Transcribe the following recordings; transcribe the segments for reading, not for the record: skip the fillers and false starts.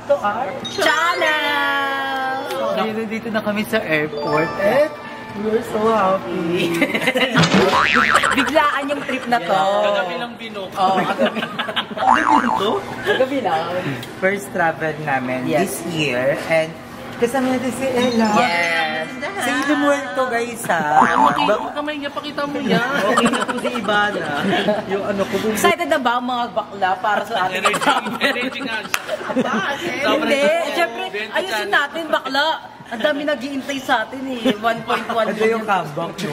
to our channel! So, dito na kami sa airport. We're so happy. Biglaan yung trip na to. Kagabi lang binok. Oo, kagabi. Kagabi lang. First travel namin this year. And kasama natin si Ella. Yes. Sa Ilumuel to guys ha. Yung kamay niya, pakita mo yan. Okay na po si Ivana. Yung ano ko. Excited na ba ang mga bakla para sa ating Energy nga siya. Hindi. Siyempre, ayusin natin bakla. Ang dami nag-iintay sa atin eh. 1.1 Ano yung comeback nyo?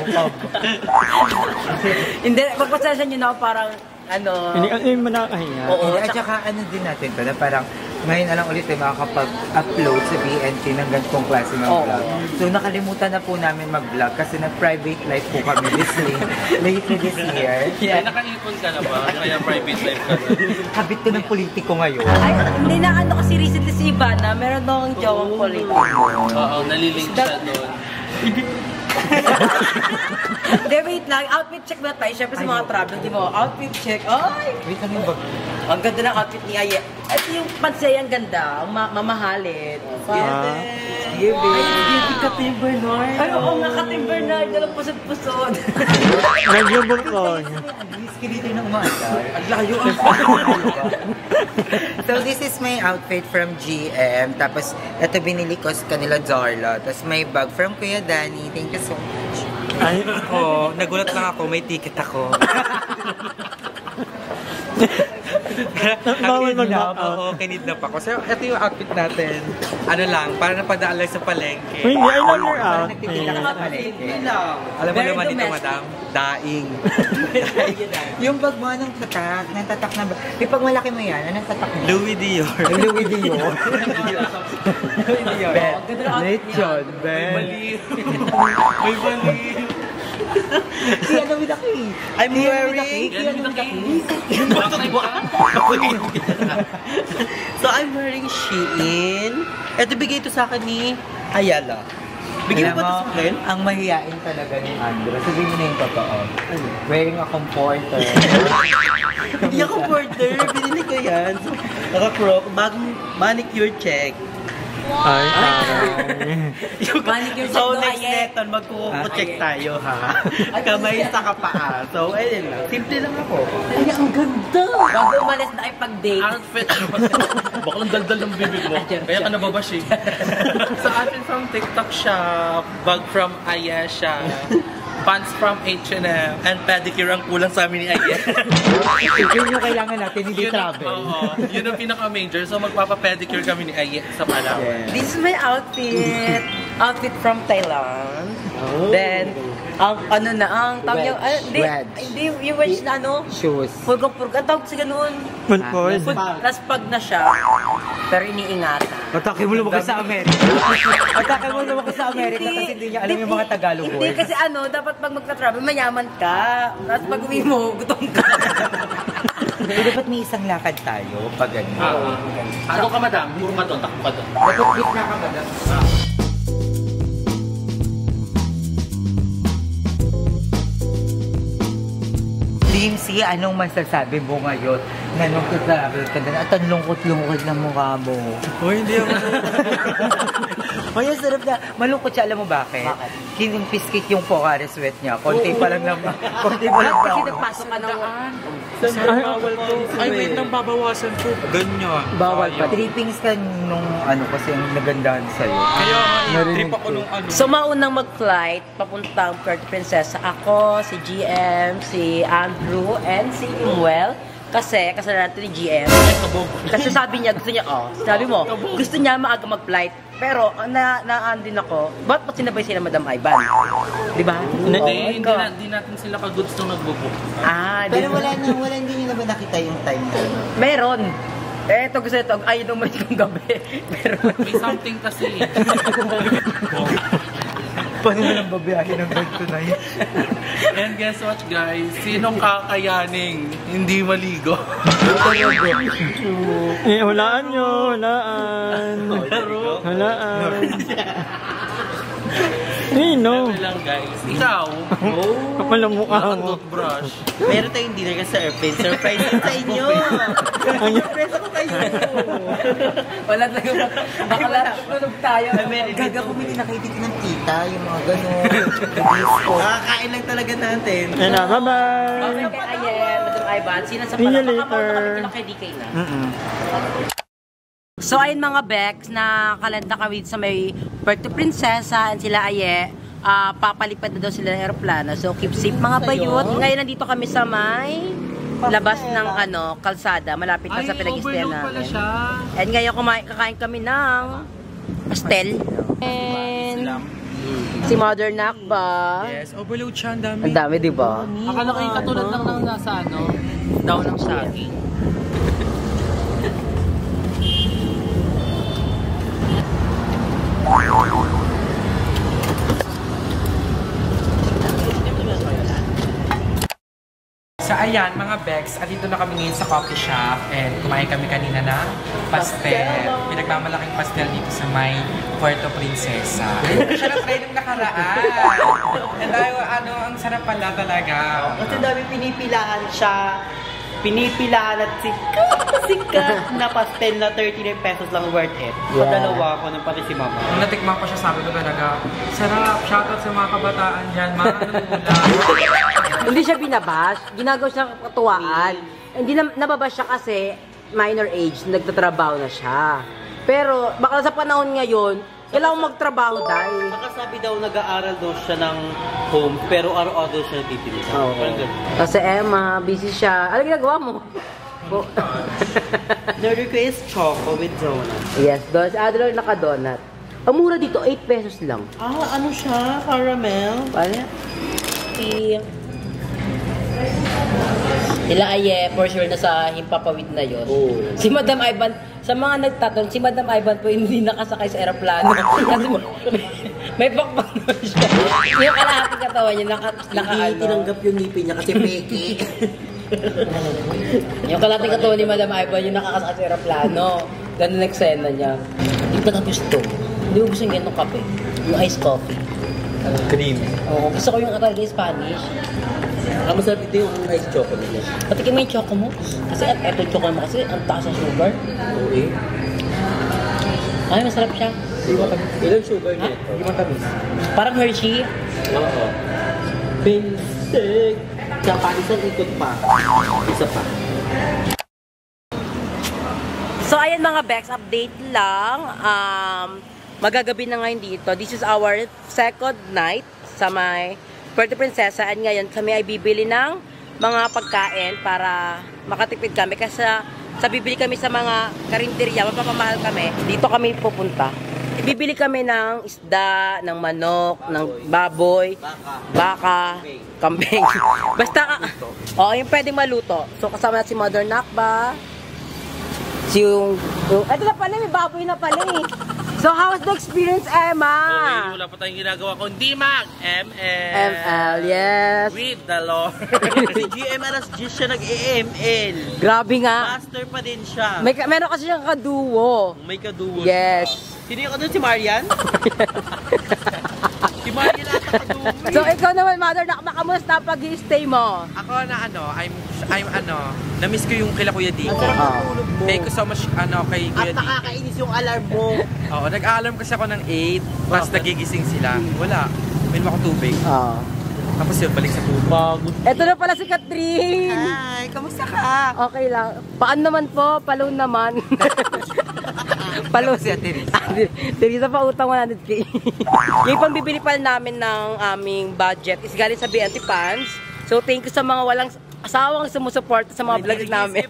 Hindi, magpasensya nyo na parang ano. Hindi mo nakakahinga. Oo, at saka ano din natin to na parang ngayon na lang ulit ay makakapag-upload sa BNT ng ganitong klase ng vlog. So nakalimutan na po namin mag-vlog kasi nag-private life po kami lately this year. Ay, nakaipon ka na ba? Kaya private life ka na. Habit ko ng politiko ngayon. Ay, hindi na ano kasi recently si Ivana, meron akong jawang politiko. Oo, nalilink siya doon. Hindi, wait lang. Outfit check na tayo. Siyempre sa mga travel, di mo, outfit check. Ay! Wait lang yung bag. Ang ganda ng outfit ni Aye. Ito yung pansay, ang ganda. Ang mamahalin. Give it. Katim Bernard. Ay, oo nga, Katim Bernard. Dalang pusod-pusod. Nagyubog ko. Whiskey dito ng umaasar. Ang layo ang So this is my outfit from GM. Tapos ito binili ko sa kanila Darla. Tapos may bag from Kuya Danny. Thank you so much. Ay, ako, nagulat lang ako, may ticket ako. bawal mag-back out. Oo, kinidnap ako. So, ito yung outfit natin. Ano lang, para napadaan lang sa palengke. Hindi, I know your Parang outfit. nagtitinda ka sa palengke. Alam mo Very naman dito, domestic. madam, daing. Yung bag mo, anong tatak? Anong tatak na ba? Yung pag malaki mo yan, anong tatak mo? Louis Dior. Louis Dior. Louis Dior. Lechon, Ben. May bali. Kaya ano with the key? I'm wearing... So, I'm wearing Shein. Ito bigay ito sa akin ni Ayala. Bigyan mo ba ito sa akin? Ang mahihain talaga ni Andra. Sabihin mo na yung totoo. Wearing a comforter. Hindi ako porter. Binili ko yan. So, naka-croc. Bagong manicure check. Ay, Manicure check So, daw, next Aye. neton, magkukucheck tayo, ha? Kamay sa kapaa. So, ayun lang. Simple lang ako. Ay, ang ganda! Bago umalis na ay pag-date. Outfit. Baka lang daldal ng bibig mo. Kaya ka nababash eh. Sa atin from TikTok shop, bag from Ayesha, pants from H&M, and pedicure ang kulang sa amin ni Aya. Yun yung kailangan natin, hindi travel. Oo, yun ang pinaka-major. So magpapa-pedicure kami ni Aya sa Palawan. This is my outfit. Outfit from Thailand. Then, ang ano na, ang tawag yung, hindi yung wedge na ano, Shoes. purgong-purgong, ang tawag sa ganun. Punpon. Tapos pag na siya, pero iniingatan. Atake mo lumaki sa Amerika. Atake mo lumaki sa Amerika kasi hindi niya alam yung mga Tagalog Hindi words. kasi ano, dapat pag magka-travel, mayaman ka. Tapos pag uwi mo, gutom ka. Dapat may isang lakad tayo pag ganyan. Ano ka madam? Puro ka doon, takbo ka doon. Dapat gitna ka ba? Lindsay, anong masasabi mo ngayon na nung travel ka na at ang lungkot-lungkot ng mukha mo? Oh, hindi ako. Ay, ang sarap na. Malungkot siya. Alam mo bakit? Bakit? Kinipiskik yung pokare sweat niya. Konti pa lang naman. Konti pa lang Kasi daw. nagpasok ka ng... Ay, wait lang, babawasan ko. Ganyan. Bawal pa. Trippings ka nung ano kasi ang nagandahan sa'yo. Kaya Narinig trip ako ko. nung ano. So, maunang mag-flight, papuntang Puerto Princesa. Ako, si GM, si Andrew, and si Imuel. Kasi, kasalanan natin ni GM. Kasi sabi niya, gusto niya, sabi mo, gusto niya maaga mag-flight. Pero, naan din ako, ba't sinabay sila Madam Ivan? Di ba? Hindi natin sila ka-goods nung nagbubook. Pero hindi niyo naman nakita yung time na. Meron. Eto gusto ito, ayaw nung malis kong gabi. Meron. May something kasi. Paano na lang babiyahin ng bag tonight? And guess what guys? Sinong kakayaning hindi maligo? Hulaan nyo, hulaan. Hulaan. Nino. Level lang guys. Ikaw? Oh. Kapal ang mukha mo. Toothbrush. Meron tayong dinner ka sa airplane. Surprise din sa inyo. Surprise ako kayo. Wala tayo. Bakala, tulog tayo. Gaga bumili na kay Titi ng tita, yung mga gano'n. Kakain lang talaga natin. Ayun na, bye-bye. Okay, kay Ayen, Madam Ivan. Sino sa See you pala? later. Baka kay DK na. So ayun mga Bex, nakalanda kami sa may Puerto Princesa and sila Aye. Papalipad na daw sila ng aeroplano. So keep safe mga bayot. Ngayon nandito kami sa may labas ng kalsada. Malapit na sa pinag-istayan namin. And ngayon kakain kami ng pastel. And si Mother Nakba. Yes, overload siya. Ang dami. Ang dami, di ba? Akala ko yung katulad lang ng nasa down ng saging. So ayan mga Bex, at dito na kami ngayon sa coffee shop and kumain kami kanina ng pastel. Pinagmamalaking pastel dito sa may Puerto Princesa. Hindi ko siya na-try nung nakaraan. And ang sarap pala talaga. Kasi dami pinipilahan siya. Pinipilahan at sikat na pastel na 39 pesos lang worth it. Yeah. Padalawa ko ng pati si mama. Nung natikman ko siya, sabi ko talaga, sarap, shoutout sa mga kabataan dyan, mga nanula. Hindi siya binabash. Ginagawa siya katuwaan. Hindi nababash siya kasi minor age, nagtatrabaho na siya. Pero baka sa panahon ngayon, kailangan magtrabaho dahil. Nakasabi daw nag-aaral daw siya ng home, pero araw-araw daw siya nagtitinda. Kasi Emma, busy siya. Ano ginagawa mo? The request choco with donut. Yes, si Adler naka-donut. Ang mura dito, 8 pesos lang. Ano siya? Caramel? Paano? Nila Aye, for sure na sa himpapawid na yon. Si Madam Ivan, sa mga nagtatanong, si Madam Ivan po hindi nakasakay sa aeroplano. Kasi may pakpak naman siya. Yung kalahating katawan niya, Hindi tinanggap yung ngipin niya kasi peke. Yung kalahating katawan ni Madam Ivan, yung nakakasakay sa aeroplano. Ganun ang eksena niya. Hindi ko na gusto. Hindi ko gusto yung ganitong kape. Yung iced coffee. Cream. Oo, gusto ko yung talaga Spanish. Ang masarap ito yung ice choco nila. Patikin mo yung choco mo. Kasi eto yung choco mo kasi ang taas ng sugar. Okay. Ay, masarap siya. Ilang sugar nito? Hindi mo tamis. Parang Hershey. Oo. Pinsig. Tsaka isang ikot pa. Isa pa. So, ayan mga Bex, update lang. Magagabi na ngayon dito. This is our second night sa may Puerto Princesa. At ngayon kami ay bibili ng mga pagkain para makatipid kami. Kasi sa bibili kami sa mga karinderya, mapapamahal kami. Dito kami pupunta. Bibili kami ng isda, ng manok, ng baboy, baka, kambing. Basta, yung pwedeng maluto. So, kasama na si Mother Nakba. Ito na pala, may baboy na pala eh. So, how's the experience, Emma? Okay, wala pa tayong ginagawa kundi mag-ML. ML, yes. With the Lord. Si GM alas 10 siya nag-EML. Grabe nga. Master pa din siya. Meron kasi siyang kaduo. May kaduwa. Yes. Sino yung kaduwa? Si Marian? Si Marian ata kaduwa. So, ikaw naman, Mother, kamusta pag-i-stay mo? Ako na na-miss ko yung kila Kuya D. Tulog mo. Thank you so much kay Kuya At D. nakakainis yung alarm mo. Oo, nag-alarm kasi ako ng 8, tapos nagigising sila. Wala. Minum ako tubig. Tapos yun, balik sa tubig. Ito na pala si Catherine. Hi, kamusta ka? Okay lang. Paan naman po? Palun naman. Palun. Si Ate Teresa. Teresa pa utang 100k. Yung pambibili pa namin ng aming budget is galing sa BNT Pants. So thank you sa mga walang asawang sumusuporta sa mga vlogs namin.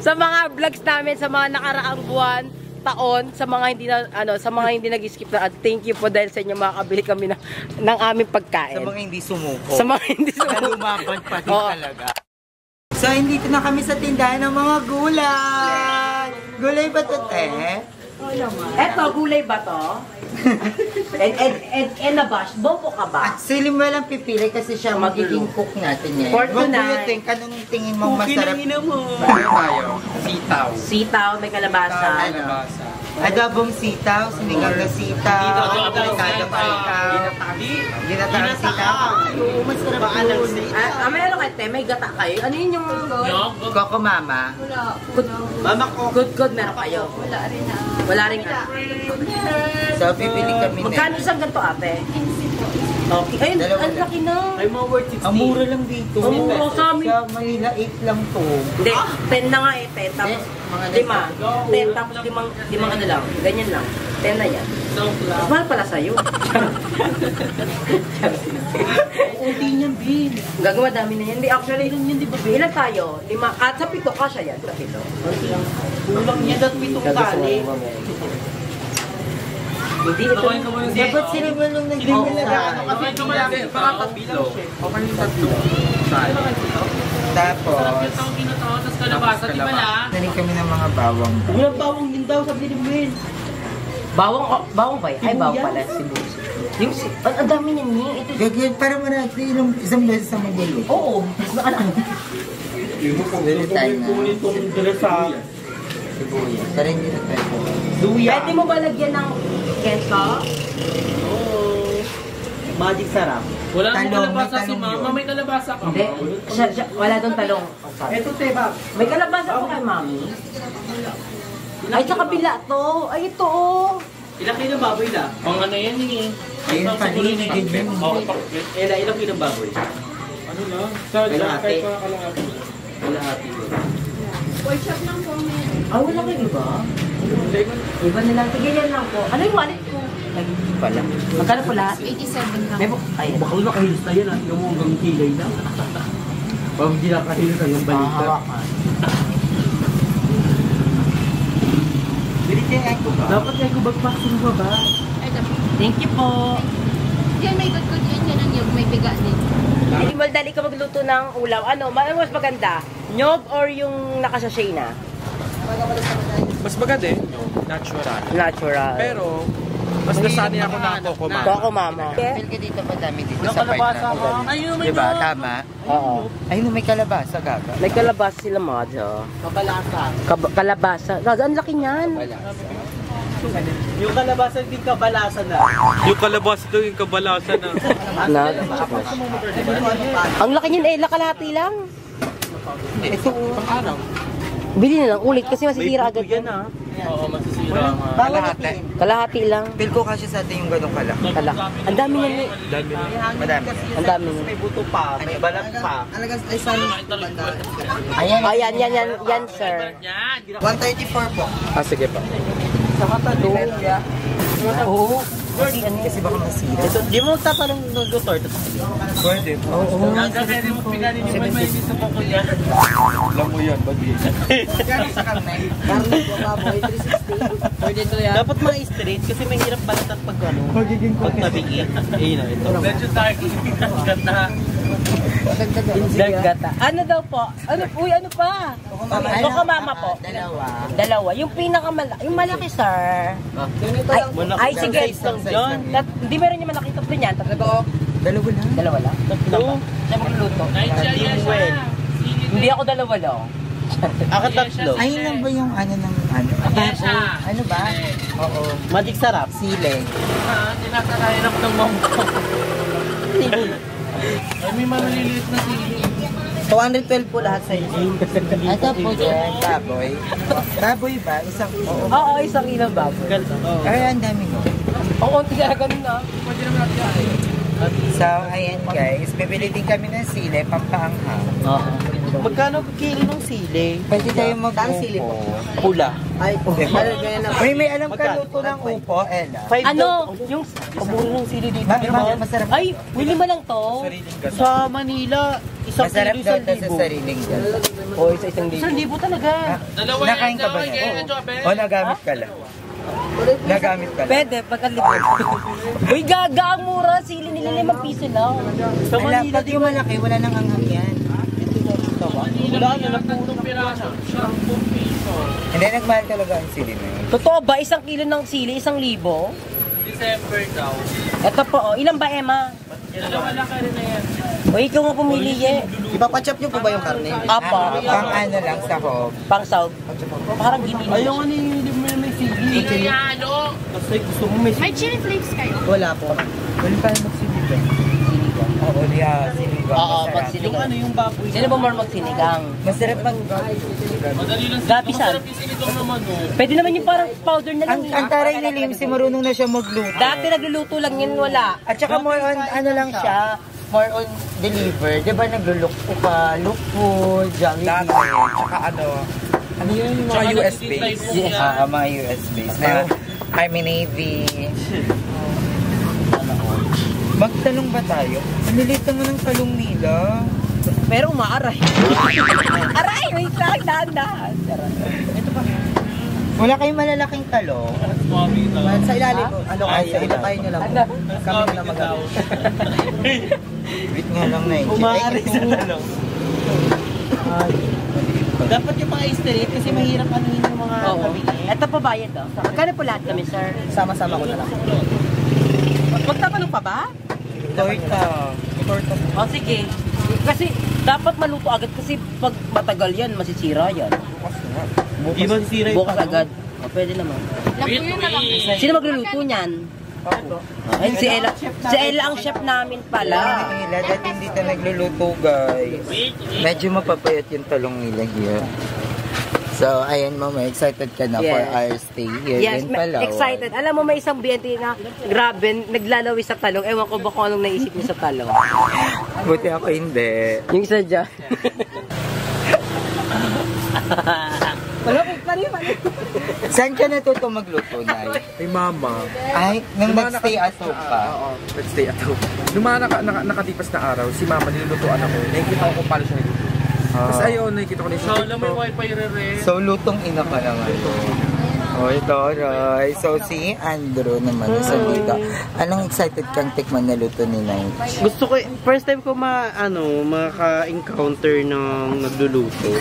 Sa mga vlogs namin sa mga nakaraang buwan, taon, sa mga hindi nag-skip na ad. Thank you po dahil sa inyo makakabili kami ng aming pagkain. Sa mga hindi sumuko. Sa mga hindi sumuko. Lumaban pa din talaga. So, hindi na kami sa tindahan ng mga gulay. Gulay ba ito, te? Eto, gulay ba to? and nabash, bobo ka ba? Actually, mo lang pipili kasi siya magiging cook natin yan. For What do you tonight. think? Anong tingin mo masarap? Cookie mo. Tayo. Sitaw. Sitaw, may kalabasa. Ano? Adobong sitaw, sinigang na sitaw, aprisadong sitaw, ginataang sitaw, Oo, masarap yun. May ano kayo, te? May gata kayo? Ano yun yung... Coco Mama. Mama ko. Good, meron kayo. Wala rin ka. So, pipili kami Magkano na. isang ganito, ate? Okay. Ayun, ang laki na. Ay, mga worth 60. Ang mura lang dito. Ang mura sa amin. Sa Manila, 8 lang to. Hindi, 10 na nga eh, 10. Tapos, mga 5. 10 tapos 5 ano lang. Ganyan lang. 10 na yan. Mas mahal pala sa'yo. Unti niyan, Bin. Gagawa dami na yan. Hindi, actually, ilan tayo? 5. At sa 7 kasya yan. Sa 7. Kulang niya at pitong tali. Hindi, ito. Dapat sila ba nung nagbibilagaan? Parang tatlo. Okay yung tatlo. Tapos, Tapos kalabasa, di ba na? nanin kami ng mga bawang. Walang bawang din daw, sabi ni Bin. Bawang ba yan? Ay, bawang pala. Sibuyas. Yung, ang dami niyan niya. Ito. Gagawin para marami isang beses sa magulo. Oo. Dili tayo na. Itong dresa. Sibuyas. Pero hindi na tayo. Luya. Pwede mo ba lagyan ng queso? Oo. Magic sarap. Wala Talong, nang kalabasa may si talong Mama. yun. May kalabasa ka. Hindi. Wala doon talong. Ito, Teba. May kalabasa po kay mami. Ay, sa kabila to. Ay, ito oh. Ilang kilo baboy na? Ang ano yan eh. Ayun, paligid yun. Ilang kilo baboy? Ano na? Kalahati. Kalahati. Kalahati. Ay, wala kayo iba? Iba nilang. Tigilan lang po. Ano yung wallet ko? Ay, pala. Magkano po lahat? 87 lang. May ay, Baka nakahilis na yan ah. Yung hanggang kilay na. Pag hindi nakahilis na yung balita. hawakan. Bili kayo echo ba? Dapat kayo kubag-vaccine ba ba? Ito. Thank you po. Yan, may good yan ang yung may biga din. Hindi mo dali ka magluto ng ulam. Ano mas maganda? Nyog or yung nakasashay na? Mas maganda eh, natural. Natural. Pero, mas nasanay ako na Coco Mama. Coco Mama. Feel ka dito madami dito Yung sa part kalabasa na. mo. Ayun, may Diba? Tama? Oo. Ayun, may kalabasa, gaga. May kalabasa sila mga. Kabalasa. Kalabasa. Gaga, ang laki niyan. Yung kalabasa din kabalasa na. Yung kalabasa daw yung kabalasa na. Na. Ang laki niyan eh, kalahati lang. Ito, Araw. Bili na lang ulit kasi masisira agad Yan yan. ah. Oo, masisira nga. kalahati. Kalahati lang. Feel ko kasi sa atin yung ganong kalaki. Ang dami niyan eh. Dami na. Madami. Ang dami niyan. May buto pa, may balat pa. Ayan. Ayan, yan sir. Yan. 134 po. Ah, sige pa. Oo. Kasi ano Kasi baka masira. Ito, di mo tatanong nag-gutor. Pwede. Oo. Gagawin mo pinali ni May sa kuko niya. Alam mo yan, ba't Sa karnay. Dapat mga straight kasi may hirap balatan pag ano. Pag nabigit. Ayun ito. Medyo dark. Ganda. Gata. Ano daw po? Ano pa? Coco Mama po. Dalawa. Yung pinakamalaki. Yung malaki, sir. Ay, sige. Hindi meron yung malaki. Tatlo niyan. Tatlo. Dalawa lang. Dalawa. Siya magluluto. Hindi ako dalawa lang. Ako tatlo. Ayun lang ba yung ano ng ano? Yesha. Ano ba? Oo. Magic sarap. Sile. Tinatarayan ako ng mom ko. Ay, may maliliit na sili. 212 po lahat sa inyo. Ito po dyan, baboy. Baboy ba? Isang, oo. Oo, isang ilang baboy. Ay, ang dami mo. Oo, tigara ganun na. Pwede naman natin. So, ayan guys, bibili din kami ng sile, pampaanghang. Magkano kilo ng sili? Pwede tayo mag-upo. Pula. Ay, May alam ka luto ng upo, Ella. Ano? Yung Paburo ng sili dito. Masarap. ay, willing mo lang to. Sa Manila, isang Masarap kilo daw isang to sa libo. sariling gas. O, isang libo. Isang libo talaga. Dalawa Nakain ka ba yan, niya? Jobe. O nagamit ka lang? Nagamit ka lang? Pwede, pagkalibo. Uy, gaga, ang mura. Sili nila 5 piso lang. Sa Wala, Manila, pag yung malaki, wala nang anghang yan. wala na lang po. Itong piraso. 10 piso. Hindi, nagmahal talaga ang sili na yun. Totoo ba? 1 kilo ng sili, 1,000? December daw. Ito po, oh. Ilan ba, Emma? Dalawa lang ka rin na yan. O, ikaw nga pumili, eh. Ipapachop niyo po ba yung karne? Apa, Pang ano lang sa hog. pang sahog. Parang ginili. Ayaw nga ni may sili. Hindi kaya ano. Kasi gusto mo may... May chili flakes kayo. Wala po. Wala tayo magsinigang. Oo, sinigang. Oo, Masarap. pag sinigang. Ano yung baboy? Sino ba more magsinigang? Masarap pag... Madali lang Gapisan. Masarap yung sinigang naman, oh. Pwede naman yung parang powder na lang. Ang taray ni Limsi, marunong na siya magluto. Dati nagluluto lang yun, wala. At saka more on, ano lang siya, more on deliver. Di ba naglulukpo ka, lukpo, Jollibee. Tsaka ano yun yung mga US base? Mga US base. Army Navy. Magtalong ba tayo? Nilita mo ng talong nila. Pero umaaray. Aray! Wait lang, dahan-dahan. Wala kayong malalaking talong. Sa ilalim. Ano kayo? Sa ilalim nyo lang. Kami na magawa. Wait nga lang na Umaaray sa talong. Dapat yung mga straight kasi mahirap anuhin yung mga kami. Ito pa bayad, oh. Magkano po lahat kami, sir? Sama-sama ko na lang. Magtatanong pa ba? Torta. O, sige. Kasi dapat maluto agad kasi pag matagal yan, masisira yan. Hindi masisira yung Bukas agad. O, pwede naman. Lapuyo na lang. Sino magluluto niyan? Ay, si Ella. Si Ella ang chef namin pala. Nila, dati hindi tayo nagluluto, guys. Medyo mapapayat yung talong nila here. So, ayan mama, excited ka na for our stay here Yes, in Palawan. excited. Alam mo, may isang BNT na grabe, naglalawis sa talong. Ewan ko ba kung anong naisip niya sa talong. Buti ako hindi. Yung isa dyan. Wala ko pa rin. Saan ka natuto magluto, Nay? Kay mama. Ay, nung Yung mga nag-stay at home ka. Oo, nag-stay at home. Nung mga nakatipas na araw, si mama nilulutuan ako. Nakikita ko kung paano siya niluluto. Tapos ayun, nakikita ko na So, alam mo yung wifi re-re. So, lutong ina ka naman. Oy, Toray. So, si Andrew naman sa dito. Anong excited kang tikman na luto ni Nay? Gusto ko, first time ko maka-encounter ng nagluluto.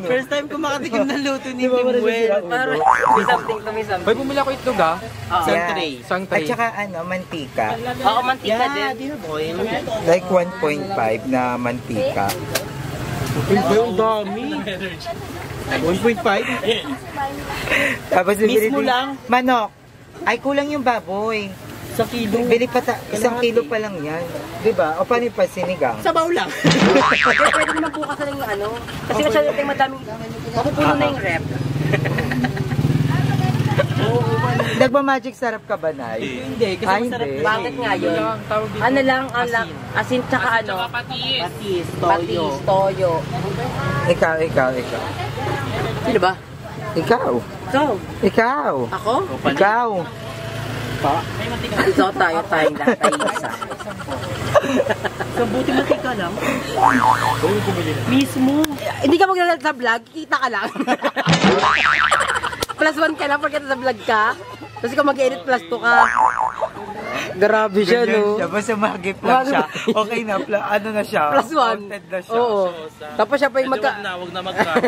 First time ko makatikim ng luto ni Timuel. Parang may something to may something. Hoy, bumili ako itlog ah. Isang tray. Isang At tray. saka mantika. Oo, mantika din. Yeah, di na boy. Like 1.5 na mantika. Ang dami. 1.5? Tapos bibili Mismo din- lang? Manok. Ay, kulang yung baboy. Sa kilo. Bili pa isang kilo pa lang yan. Diba? O paano pa sinigang? Sabaw lang. Pwede naman bukas na lang yung ano. Kasi masyado tayong madaming, mapupuno na yung rep. Nagmamagic sarap ka ba, Nay? Hindi, kasi masarap. hindi. Bakit nga yun? Ano lang, asin tsaka ano? Patis. Patis, Patis, toyo. toyo. Ikaw. Sino ba? Ikaw. Ikaw. Ikaw. Ako? Ikaw. Ikaw tayong lahat tayo isa. Sa buti matika lang. Mismo. Hindi ka maglalala sa vlog, kita ka lang. +1 ka lang pagka sa vlog ka. Tapos ikaw mag-edit +2 ka. Grabe siya, no? Siya, basta magip lang siya. Okay na, ano na siya? +1. Counted na siya. Oo. Tapos siya pa yung Wag na mag-grab.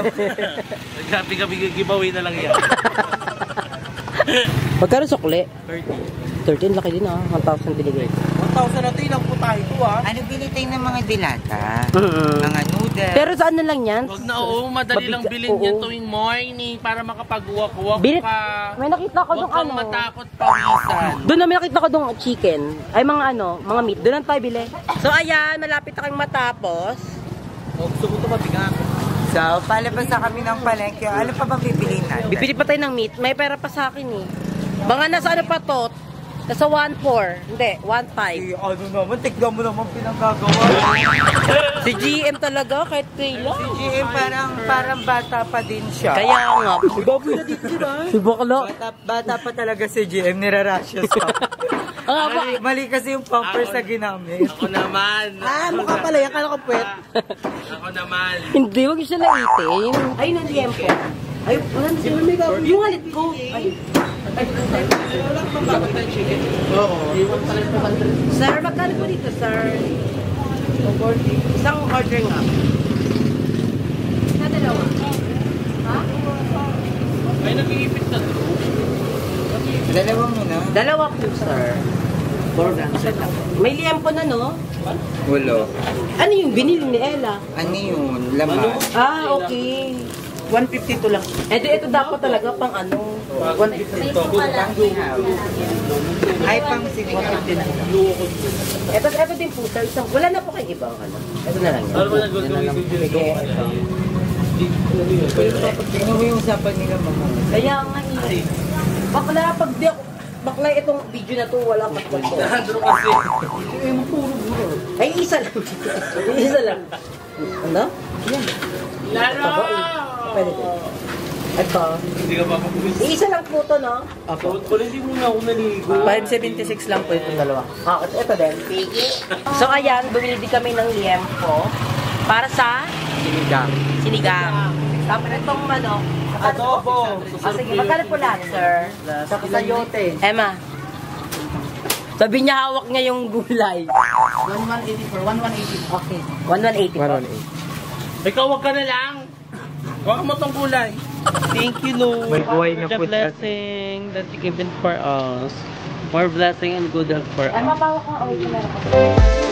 Gabi giveaway na lang yan. Magkano sukli? 13, laki din ah. 1,000 binigay. 1,000 na ito, ilang po tayo ito Ano binitay ng mga dilata? Mm-mm. Mga noodles? Pero saan na lang yan? Wag na, oo. Madali lang bilhin yan tuwing morning para makapag-walk-walk Binit- ka. May nakita ko Huwag doon kang ano. matakot pawisan. Doon na may nakita ko doon chicken. Ay mga ano, mga meat. Doon lang tayo bili. So ayan, malapit na kami matapos. Gusto ko ito mabigat. So, palabas na kami ng palengke. Ano pa ba bibiliin natin? Bibili pa tayo ng meat. May pera pa sa akin eh. Mga nasa ano pa to? Nasa 1.4. Hindi, 1.5. Ano naman, tignan mo naman pinanggagawa. Si GM talaga, kahit kailan. Si GM parang bata pa din siya. Kaya nga. Baboy na dito sila. Si Bakla. Bata pa talaga si GM, nirarashes pa. mali kasi yung pampers na ginamit. Ako naman. Mukha pala yan. Kala ko puwet. Ako naman. Hindi, wag niyo siya laitin. Ay, nandiyan po. Ay, wala na siya. Yung halit ko. Ay. Sir, magkano po dito, sir? Isang order nga. Na dalawa. Ha? Ay, nag-iipit na to. Dalawa mo na. Dalawa po, sir. May liempo na, no? Wala. Ano yung binili ni Ella? Ano yun? Laman. Ah, okay. 152 lang. Eh, di ito dapat talaga pang ano? 152. Ay, pang sinigang. Ito din po, sir. Wala na po kayo ibang ano. Ito na lang yan. Tingnan mo yung usapan nila, mama. Kaya nga eh. Bakla itong video na to, wala pa po. Ay, isa lang. Isa lang. Ano? Yan. Laro! Pwede din. Ito. Hindi ka pa mapulis. Isa lang po to, no? Apo. Hindi muna ako naligo. 576 lang po itong dalawa. Ah, ito din. So, ayan, bumili din kami ng liempo para sa sinigang. Tapos itong ano, Adobo. sige, magkano po lahat, sir? Sa kasayote. Emma. Sabi niya hawak niya yung gulay. 1184, 1180. Okay. 1180 po. Ikaw, wag ka na lang. Huwag mo tong gulay. Thank you, Lord. May buhay na The po. blessing that you given for us. More blessing and good health for us. Ay, mapawak nga. Okay, meron ko.